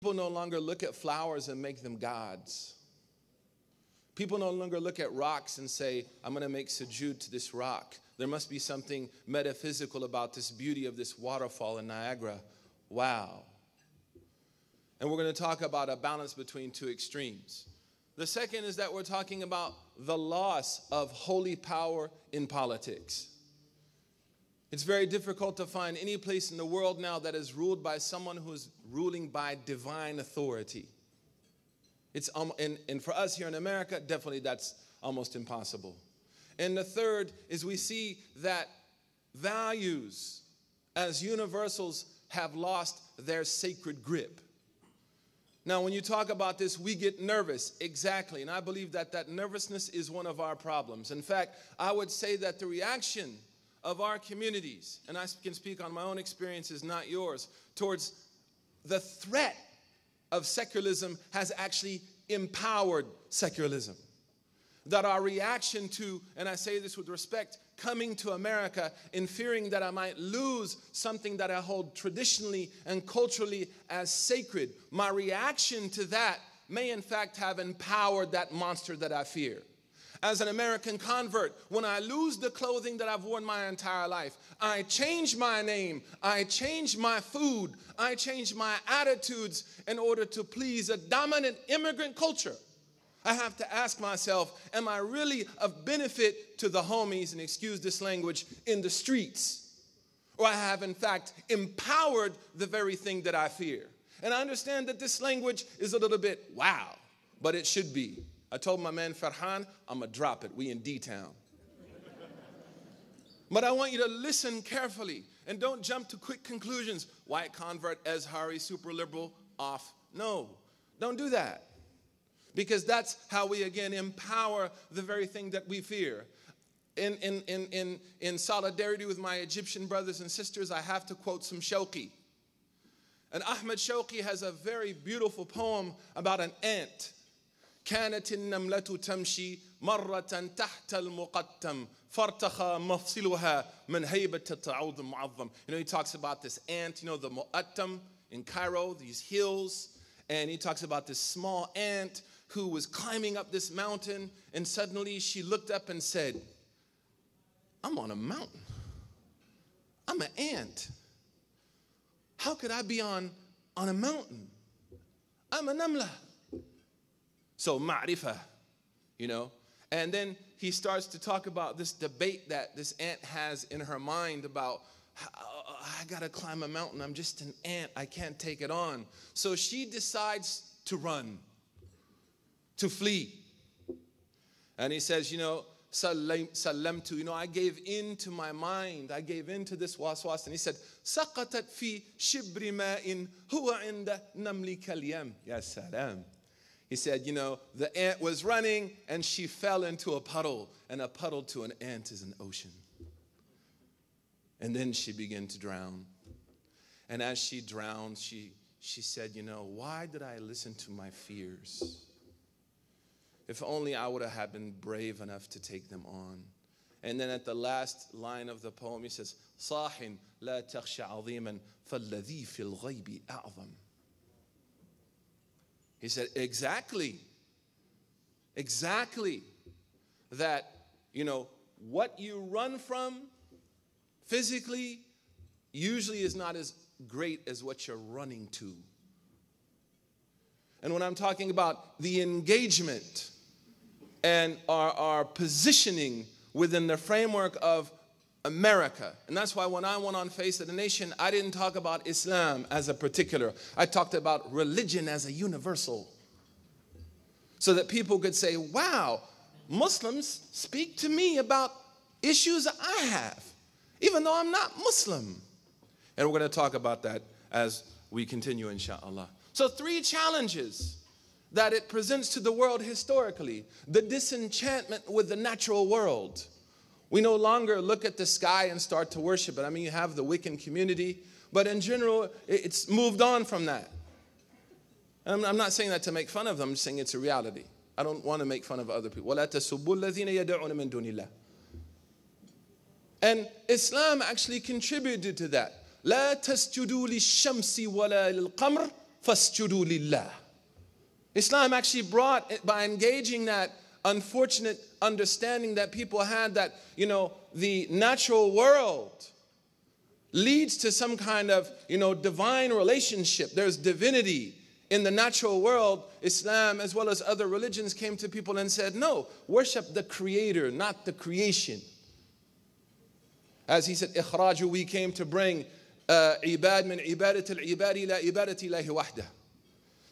People no longer look at flowers and make them gods. People no longer look at rocks and say, I'm going to make sujood to this rock. There must be something metaphysical about this beauty of this waterfall in Niagara. Wow. And we're going to talk about a balance between two extremes. The second is that we're talking about the loss of holy power in politics. It's very difficult to find any place in the world now that is ruled by someone who is ruling by divine authority. And for us here in America, definitely that's almost impossible. And the third is we see that values as universals have lost their sacred grip. Now, when you talk about this, we get nervous. Exactly. And I believe that that nervousness is one of our problems. In fact, I would say that the reaction of our communities, and I can speak on my own experiences, not yours, towards the threat of secularism has actually empowered secularism. That our reaction to, and I say this with respect, coming to America in fearing that I might lose something that I hold traditionally and culturally as sacred, my reaction to that may in fact have empowered that monster that I fear. As an American convert, when I lose the clothing that I've worn my entire life, I change my name, I change my food, I change my attitudes in order to please a dominant immigrant culture. I have to ask myself, am I really of benefit to the homies, and excuse this language, in the streets? Or I have in fact empowered the very thing that I fear. And I understand that this language is a little bit wow, but it should be. I told my man Farhan, I'm going to drop it. We in D-Town. But I want you to listen carefully and don't jump to quick conclusions. White convert, Azhari, super liberal, off. No, don't do that. Because that's how we, again, empower the very thing that we fear. In solidarity with my Egyptian brothers and sisters, I have to quote some Shawqi. And Ahmed Shawqi has a very beautiful poem about an ant. كانت النملة تمشي مرة تحت المقطم فارتخى مفصلها من هيبة التعوض المعظم. You know, he talks about this ant, you know, the Mu'attam in Cairo, these hills. And he talks about this small ant who was climbing up this mountain, and suddenly she looked up and said, I'm on a mountain. I'm an ant. How could I be on a mountain? I'm a namla. So ma'rifah, you know. And then he starts to talk about this debate that this ant has in her mind about, I gotta climb a mountain. I'm just an ant. I can't take it on. So she decides to run, to flee. And he says, you know, sallamtu, you know, I gave in to my mind. I gave in to this waswas. And he said, saqatat fi shibri ma'in huwa inda namli kalyam. Ya salam. He said, you know, the ant was running and she fell into a puddle. And a puddle to an ant is an ocean. And then she began to drown. And as she drowned, she said, you know, why did I listen to my fears? If only I would have been brave enough to take them on. And then at the last line of the poem, he says, صَاحٍ لَا تَخْشَ عَظِيمًا فَالَّذِي فِي الْغَيْبِ أَعْظَمُ. He said, exactly, that, you know, what you run from physically usually is not as great as what you're running to. And when I'm talking about the engagement and our positioning within the framework of America, and that's why when I went on Face of the Nation, I didn't talk about Islam as a particular. I talked about religion as a universal. So that people could say, wow, Muslims speak to me about issues I have, even though I'm not Muslim. And we're going to talk about that as we continue, inshallah. So 3 challenges that it presents to the world historically. The disenchantment with the natural world. We no longer look at the sky and start to worship it. I mean, you have the Wiccan community, but in general, it's moved on from that. And I'm not saying that to make fun of them. I'm just saying it's a reality. I don't want to make fun of other people. وَلَا تَسُبُّوا الَّذِينَ يَدْعُونَ مِن دُونِ اللَّهِ. And Islam actually contributed to that. لَا تَسْجُدُوا لِلشَّمْسِ وَلَا لِلْقَمْرِ فَاسْجُدُوا لِلَّهِ. Islam actually brought, by engaging that unfortunate understanding that people had that, the natural world leads to some kind of, divine relationship. There's divinity in the natural world. Islam, as well as other religions, came to people and said, no, worship the creator, not the creation. As he said, إِخْرَاجُ, we came to bring عِبَادْ مِنْ عِبَادَةِ الْعِبَادِ إِلَى عِبَادَةِ اللَّهِ وَحْدَهُ.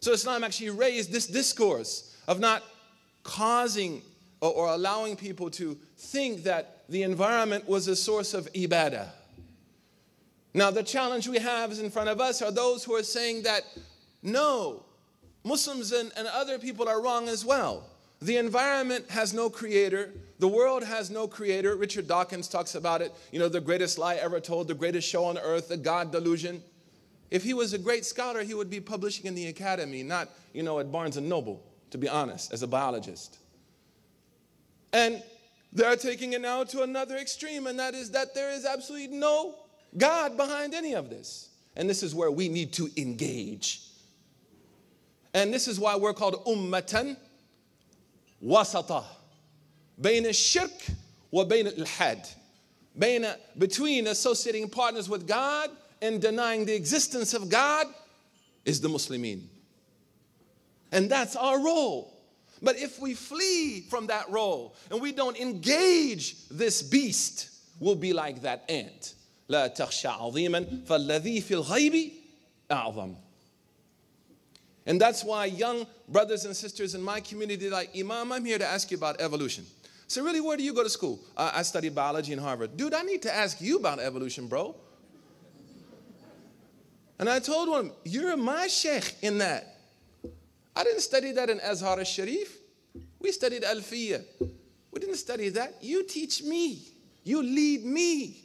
So Islam actually raised this discourse of not causing or allowing people to think that the environment was a source of ibadah. Now the challenge we have is in front of us are those who are saying that no, Muslims and other people are wrong as well. The environment has no creator. The world has no creator. Richard Dawkins talks about it. The greatest lie ever told, the greatest show on earth, the God delusion. If he was a great scholar, he would be publishing in the academy, not, at Barnes & Noble, to be honest, as a biologist. And they're taking it now to another extreme, and that is that there is absolutely no God behind any of this. And this is where we need to engage. And this is why we're called ummatan wasata. Bayna shirk wa bayna al-had. Between associating partners with God and denying the existence of God is the Muslimin. And that's our role. But if we flee from that role and we don't engage this beast, we'll be like that ant. لا تخشى عظيما فالذي في الغيب أعظم. And that's why young brothers and sisters in my community are like, Imam, I'm here to ask you about evolution. So really, where do you go to school? I studied biology in Harvard. Dude, I need to ask you about evolution, bro. And I told him, you're my sheikh in that. I didn't study that in Azhar al-Sharif. We studied Alfiyah. We didn't study that. You teach me. You lead me.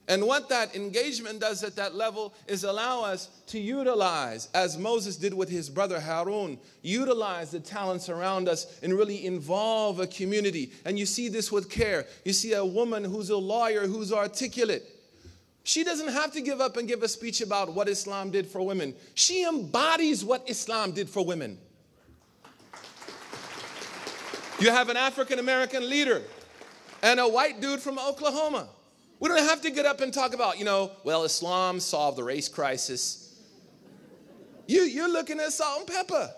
And what that engagement does at that level is allow us to utilize, as Moses did with his brother Harun, utilize the talents around us and really involve a community. And you see this with CAIR. You see a woman who's a lawyer, who's articulate. She doesn't have to give up and give a speech about what Islam did for women. She embodies what Islam did for women. You have an African-American leader and a white dude from Oklahoma. We don't have to get up and talk about, well, Islam solved the race crisis. You're looking at salt and pepper.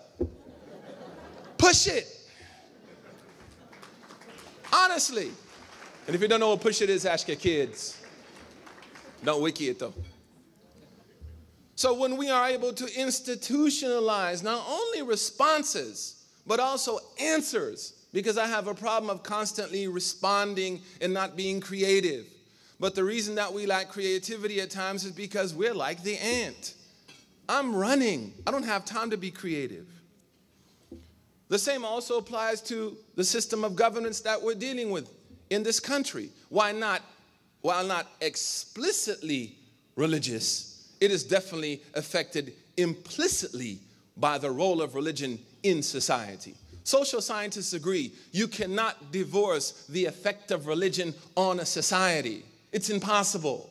Push it. Honestly. And if you don't know what push it is, ask your kids. Don't wiki it though. So when we are able to institutionalize not only responses, but also answers, because I have a problem of constantly responding and not being creative. But the reason that we lack creativity at times is because we're like the ant. I'm running. I don't have time to be creative. The same also applies to the system of governance that we're dealing with in this country. While not explicitly religious, it is definitely affected implicitly by the role of religion in society. Social scientists agree you cannot divorce the effect of religion on a society. It's impossible.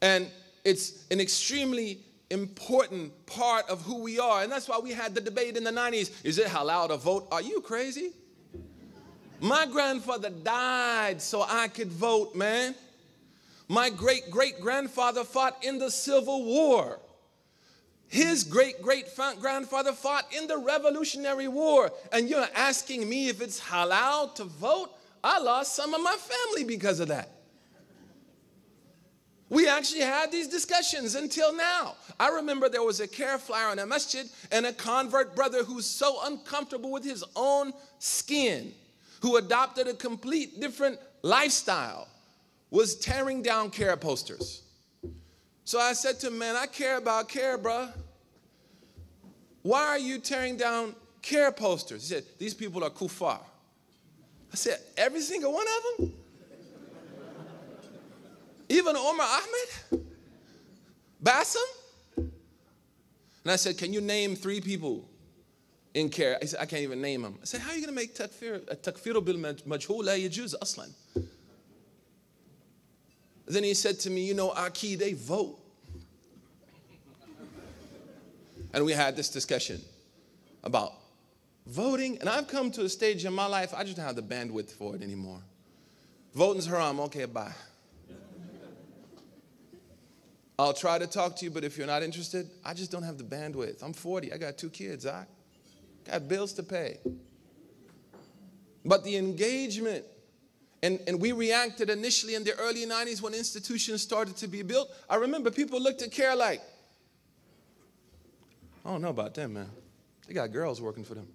And it's an extremely important part of who we are. And that's why we had the debate in the 90s. Is it halal to vote? Are you crazy? My grandfather died so I could vote, man. My great-great-grandfather fought in the Civil War. His great-great-grandfather fought in the Revolutionary War. And you're asking me if it's halal to vote? I lost some of my family because of that. We actually had these discussions until now. I remember there was a CAIR flyer in a masjid and a convert brother who's so uncomfortable with his own skin, who adopted a complete different lifestyle, was tearing down CAIR posters. So I said to him, man, I care about CAIR, bro. Why are you tearing down CAIR posters? He said, these people are kuffar. I said, every single one of them? Even Omar Ahmed? Bassem? And I said, can you name 3 people in CAIR? He said, I can't even name them. I said, how are you going to make takfir bil majhul la yajuz aslan? Then he said to me, Aki, they vote. And we had this discussion about voting. And I've come to a stage in my life, I just don't have the bandwidth for it anymore. Voting's haram, okay, bye. I'll try to talk to you, but if you're not interested, I just don't have the bandwidth. I'm 40, I got 2 kids, I got bills to pay. But the engagement, and we reacted initially in the early 90s when institutions started to be built. I remember people looked at CAIR like, I don't know about them, man. They got girls working for them.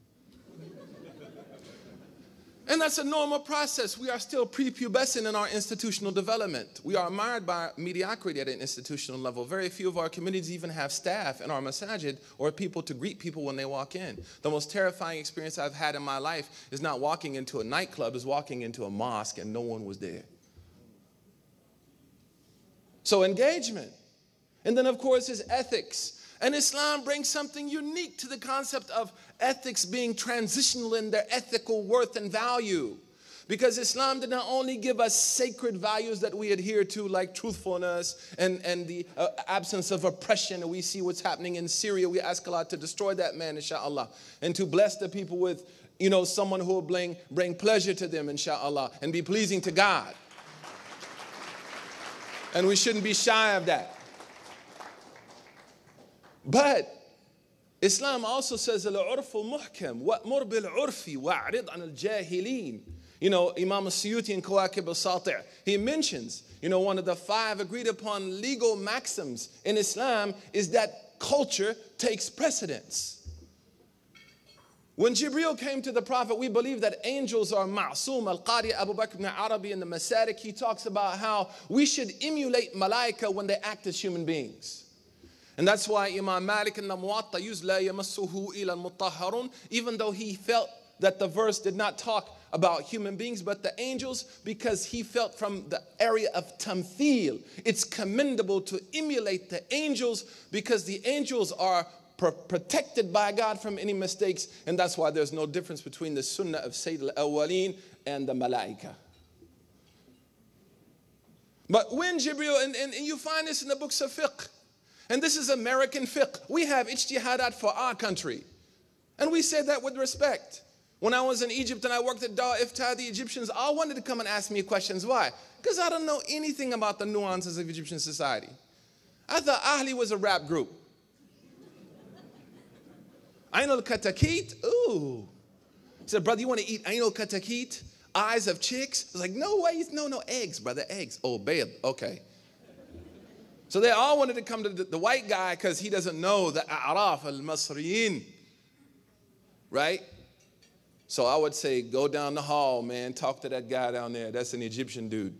And that's a normal process. We are still prepubescent in our institutional development. We are marred by mediocrity at an institutional level. Very few of our communities even have staff in our masajid or people to greet people when they walk in. The most terrifying experience I've had in my life is not walking into a nightclub, is walking into a mosque and no one was there. So engagement. And then, of course, is ethics. And Islam brings something unique to the concept of ethics being transitional in their ethical worth and value. Because Islam did not only give us sacred values that we adhere to, like truthfulness and the absence of oppression. And we see what's happening in Syria. We ask Allah to destroy that man, inshallah. And to bless the people with, someone who will bring pleasure to them, inshallah. And be pleasing to God. And we shouldn't be shy of that. But Islam also says, al-urfu muhkam, wa'mur bil-urfi, wa'rid an al-jahilin. Imam al-Suyuti in Kawakib al-Sati', he mentions, one of the 5 agreed upon legal maxims in Islam is that culture takes precedence. When Jibreel came to the Prophet, we believe that angels are ma'soom. Al-Qari Abu Bakr ibn Arabi in the Masadik, he talks about how we should emulate malaika when they act as human beings. And that's why Imam Malik in the Muwatta used la yamassuhu ila al-mutahharun, even though he felt that the verse did not talk about human beings but the angels, because he felt from the area of tamthil, it's commendable to emulate the angels because the angels are protected by God from any mistakes, and that's why there's no difference between the sunnah of Sayyid al-Awwaleen and the malaika. But when Jibreel, and you find this in the books of fiqh, and this is American fiqh. We have ijtihadat for our country. And we say that with respect. When I was in Egypt and I worked at Dar Iftah, the Egyptians all wanted to come and ask me questions. Why? Because I don't know anything about the nuances of Egyptian society. I thought Ahli was a rap group. Ainul katakit? Ooh. I said, brother, you want to eat ainul katakit? Eyes of chicks? I was like, no ways, no eggs, brother, eggs. Oh, babe, okay. So they all wanted to come to the white guy because he doesn't know the A'raf al-Masriyin, right? So I would say, go down the hall, man, talk to that guy down there. That's an Egyptian dude.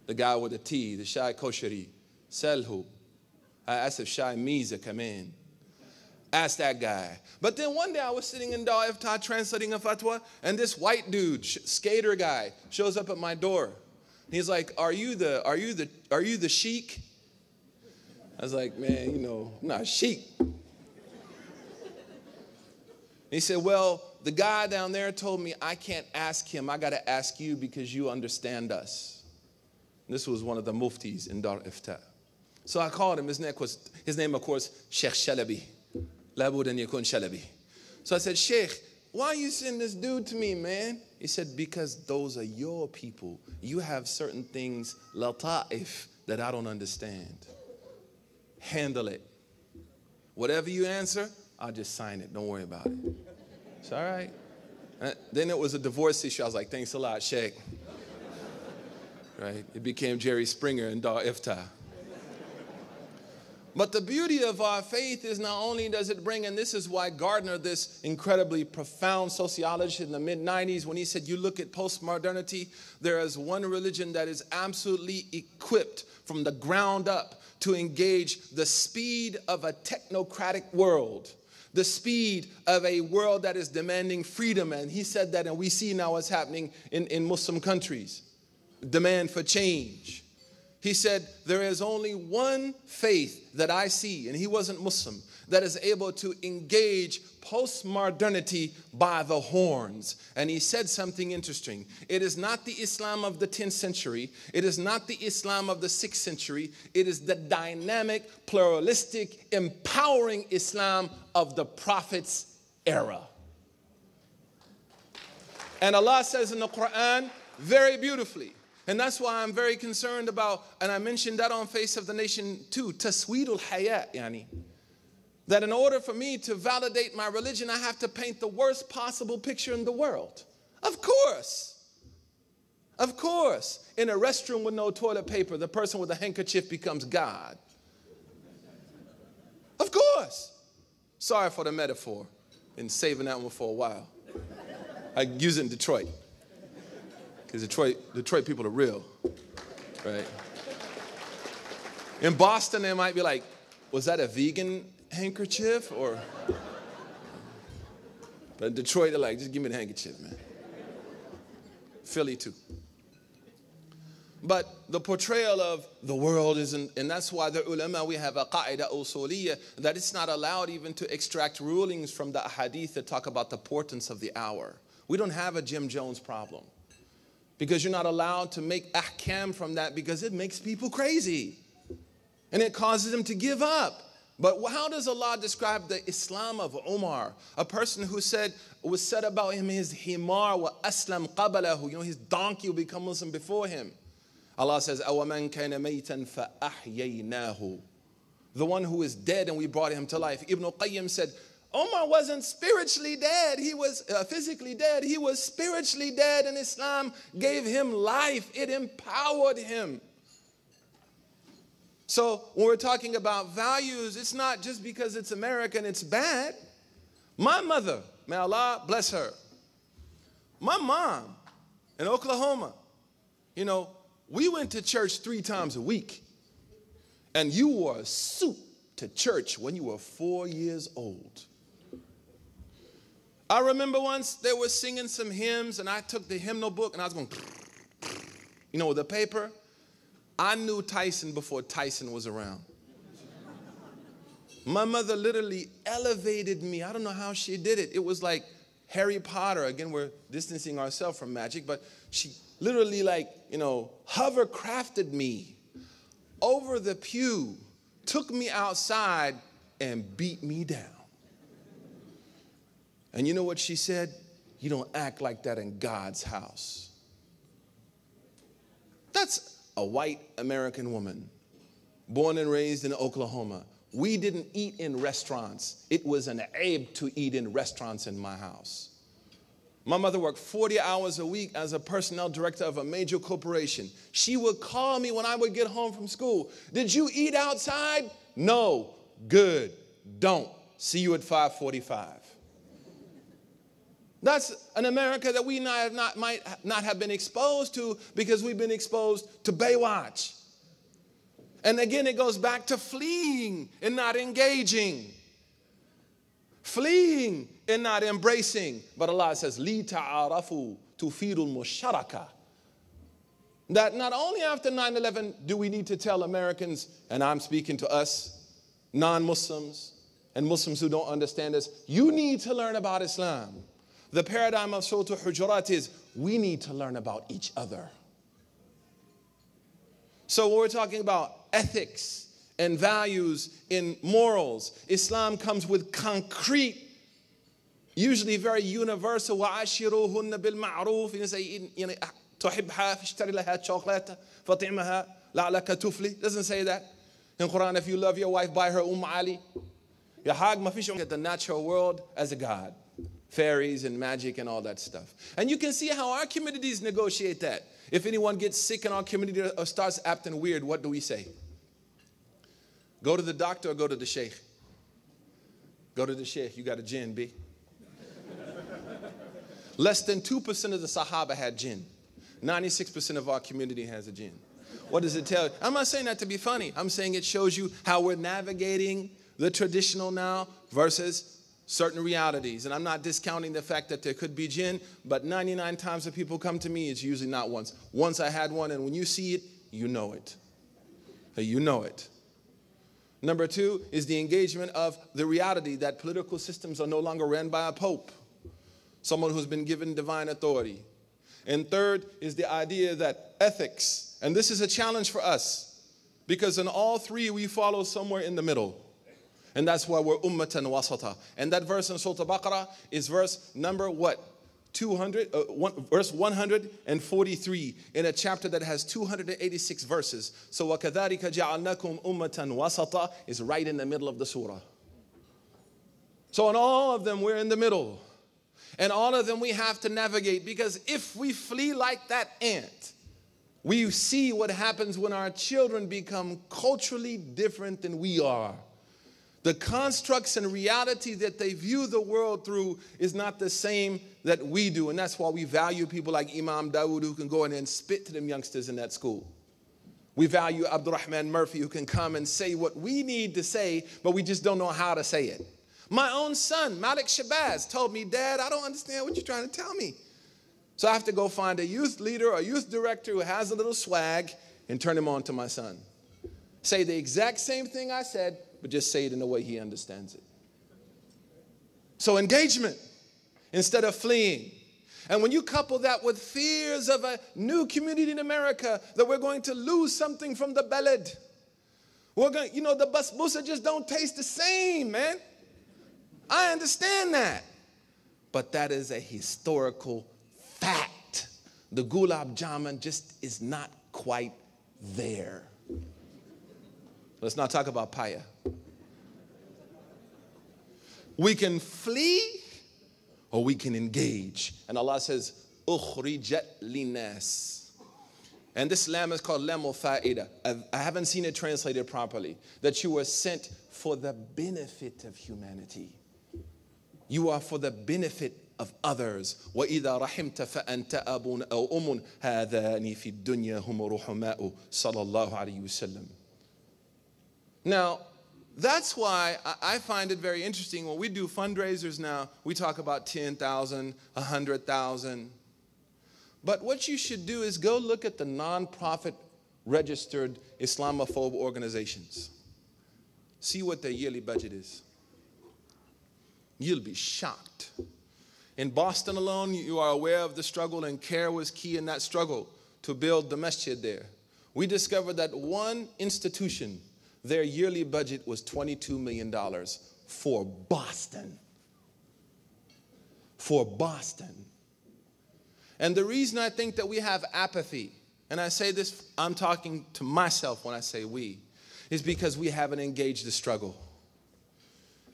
The guy with the T, the Shai Koshari. Selhu. I asked if Shai Miza come in. Ask that guy. But then one day I was sitting in Dar Iftah translating a fatwa, and this white dude, skater guy, shows up at my door. He's like, are you the sheik? I was like, man, I'm not a sheik. He said, well, the guy down there told me I can't ask him. I got to ask you because you understand us. This was one of the muftis in Dar Iftah. So I called him. His name, of course, Sheikh Shalabi. Labud an yakun Shalabi. So I said, Sheikh, why you send this dude to me, man? He said, because those are your people. You have certain things, lata'if, that I don't understand. Handle it. Whatever you answer, I'll just sign it. Don't worry about it. It's all right. Then it was a divorce issue. I was like, thanks a lot, Sheikh. Right? It became Jerry Springer and Dar Iftah. But the beauty of our faith is not only does it bring, and this is why Gardner, this incredibly profound sociologist in the mid-90s, when he said, you look at postmodernity, there is one religion that is absolutely equipped from the ground up to engage the speed of a technocratic world, the speed of a world that is demanding freedom. And he said that, and we see now what's happening in Muslim countries. Demand for change. He said, there is only one faith that I see, and he wasn't Muslim, that is able to engage postmodernity by the horns. And he said something interesting. It is not the Islam of the 10th century. It is not the Islam of the 6th century. It is the dynamic, pluralistic, empowering Islam of the Prophet's era. And Allah says in the Quran very beautifully, and that's why I'm very concerned about, and I mentioned that on Face of the Nation too, tasweedul hayat, yani. That in order for me to validate my religion, I have to paint the worst possible picture in the world. Of course. Of course. In a restroom with no toilet paper, the person with a handkerchief becomes God. Of course. Sorry for the metaphor. Been saving that one for a while. I use it in Detroit. Because Detroit people are real. Right? In Boston, they might be like, was that a vegan handkerchief? Or, but in Detroit, they're like, just give me the handkerchief, man. Philly too. But the portrayal of the world isn't, and that's why the ulama, we have a qaida usuliyya, that it's not allowed even to extract rulings from the hadith that talk about the portents of the hour. We don't have a Jim Jones problem. Because you're not allowed to make ahkam from that because it makes people crazy. And it causes them to give up. But how does Allah describe the Islam of Umar? A person who was said about him, his himar wa aslam qabalahu. His donkey will become Muslim before him. Allah says, أَوَمَنْ كَانَ مَيْتًا فَأَحْيَيْنَاهُ. The one who is dead and we brought him to life. Ibn Qayyim said, Omar wasn't spiritually dead. He was physically dead. He was spiritually dead, and Islam gave him life. It empowered him. So when we're talking about values, it's not just because it's American, it's bad. My mother, may Allah bless her, my mom in Oklahoma, we went to church 3 times a week. And you wore a suit to church when you were 4 years old. I remember once they were singing some hymns, and I took the hymnal book, and I was going, with the paper. I knew Tyson before Tyson was around. My mother literally elevated me. I don't know how she did it. It was like Harry Potter. Again, we're distancing ourselves from magic, but she literally hovercrafted me over the pew, took me outside, and beat me down. And you know what she said? You don't act like that in God's house. That's a white American woman, born and raised in Oklahoma. We didn't eat in restaurants. It was an aib to eat in restaurants in my house. My mother worked 40 hours a week as a personnel director of a major corporation. She would call me when I would get home from school. Did you eat outside? No. Good. Don't. See you at 5:45. That's an America that we might not have been exposed to because we've been exposed to Baywatch. And again, it goes back to fleeing and not engaging. Fleeing and not embracing. But Allah says, li ta'arafu tufidul musharaka. That not only after 9/11 do we need to tell Americans, and I'm speaking to us, non-Muslims, and Muslims who don't understand us, you need to learn about Islam. The paradigm of Surah Hujurat is we need to learn about each other. So when we're talking about ethics and values in morals, Islam comes with concrete, usually very universal. وَعَاشِرُوهُنَّ بِالْمَعْرُوفِ. تُحِبْهَا فَاشْتَرِ لَهَا شَوْكْلَةً فَطِعْمَهَا لَعْلَكَ تُفْلِي. Doesn't say that. In Quran, if you love your wife, buy her Ali. At the natural world as a god. Fairies and magic and all that stuff. And you can see how our communities negotiate that. If anyone gets sick in our community or starts acting weird, what do we say? Go to the doctor or go to the sheikh? Go to the sheikh. You got a jinn, B. Less than 2% of the Sahaba had jinn. 96% of our community has a jinn. What does it tell you? I'm not saying that to be funny. I'm saying it shows you how we're navigating the traditional now versus certain realities. And I'm not discounting the fact that there could be jinn, but 99 times that people come to me, it's usually not once. Once I had one, and when you see it, you know it. You know it. Number two is the engagement of the reality that political systems are no longer ran by a pope, someone who's been given divine authority. And third is the idea that ethics, and this is a challenge for us, because in all three we follow somewhere in the middle. And that's why we're ummatan wasata. And that verse in Surah Al-Baqarah is verse number what? Verse 143 in a chapter that has 286 verses. So وَكَذَلِكَ جَعَلْنَاكُمْ أُمَّةً وَسَطًا is right in the middle of the surah. So in all of them, we're in the middle. And all of them we have to navigate, because if we flee like that ant, we see what happens when our children become culturally different than we are. The constructs and reality that they view the world through is not the same that we do. And that's why we value people like Imam Dawood, who can go in and spit to them youngsters in that school. We value Abdurrahman Murphy, who can come and say what we need to say, but we just don't know how to say it. My own son, Malik Shabazz, told me, Dad, I don't understand what you're trying to tell me. So I have to go find a youth leader or youth director who has a little swag and turn him on to my son. Say the exact same thing I said, but just say it in the way he understands it. So engagement instead of fleeing. And when you couple that with fears of a new community in America, that we're going to lose something from the balad. We're going, the basbousa just don't taste the same, man. I understand that. But that is a historical fact. The gulab jamun just is not quite there. Let's not talk about paya. We can flee or we can engage. And Allah says, ukhrijat linas. And this lam is called lam al-fa'ida. I haven't seen it translated properly. That you were sent for the benefit of humanity. You are for the benefit of others. وَإِذَا رَحِمْتَ فَأَنْتَ أَبٌ أَوْ أُمٌ هَذَانِ فِي الدُّنْيَا هُمْ رُحُمَاءُ صَلَى اللَّهُ عَلَيْهِ وسلم. Now, that's why I find it very interesting when we do fundraisers now, we talk about 10,000, 100,000. But what you should do is go look at the nonprofit registered Islamophobe organizations. See what their yearly budget is. You'll be shocked. In Boston alone, you are aware of the struggle, and CAIR was key in that struggle to build the masjid there. We discovered that one institution, their yearly budget was $22 million for Boston. For Boston. And the reason I think that we have apathy, and I say this, I'm talking to myself when I say we, is because we haven't engaged the struggle.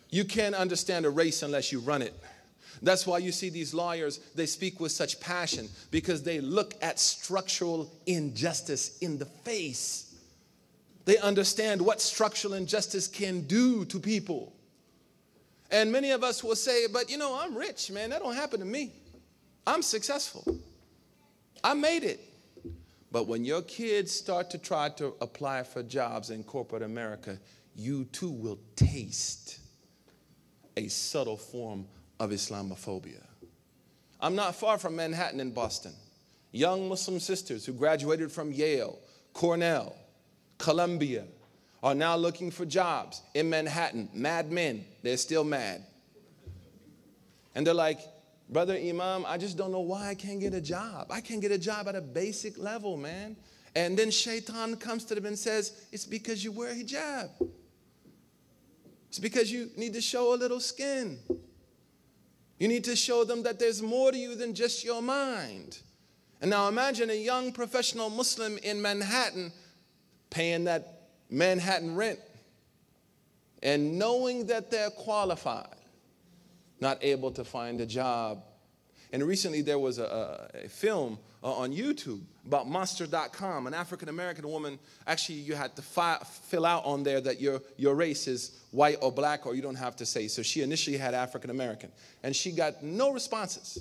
You can't understand a race unless you run it. That's why you see these lawyers, they speak with such passion, because they look at structural injustice in the face. They understand what structural injustice can do to people. And many of us will say, but I'm rich, man. That don't happen to me. I'm successful. I made it. But when your kids start to try to apply for jobs in corporate America, you too will taste a subtle form of Islamophobia. I'm not far from Manhattan in Boston. Young Muslim sisters who graduated from Yale, Cornell, Columbia are now looking for jobs in Manhattan. Mad men. They're still mad. And they're like, Brother Imam, I just don't know why I can't get a job. I can't get a job at a basic level, man. And then Shaitan comes to them and says, it's because you wear hijab. It's because you need to show a little skin. You need to show them that there's more to you than just your mind. And now imagine a young professional Muslim in Manhattan paying that Manhattan rent and knowing that they're qualified, not able to find a job. And recently there was a film on YouTube about Monster.com, an African-American woman. Actually, you had to fill out on there that your race is white or black, or you don't have to say. So she initially had African-American, and she got no responses.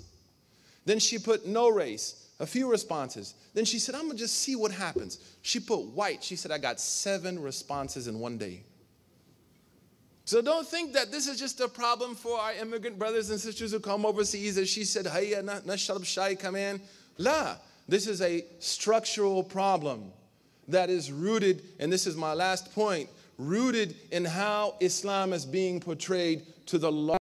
Then she put no race, a few responses. Then she said, I'm going to just see what happens. She put white. She said, I got 7 responses in one day. So don't think that this is just a problem for our immigrant brothers and sisters who come overseas. As she said, Hayya nashrab shay, come in. La, this is a structural problem. that is rooted, and this is my last point, rooted in how Islam is being portrayed to the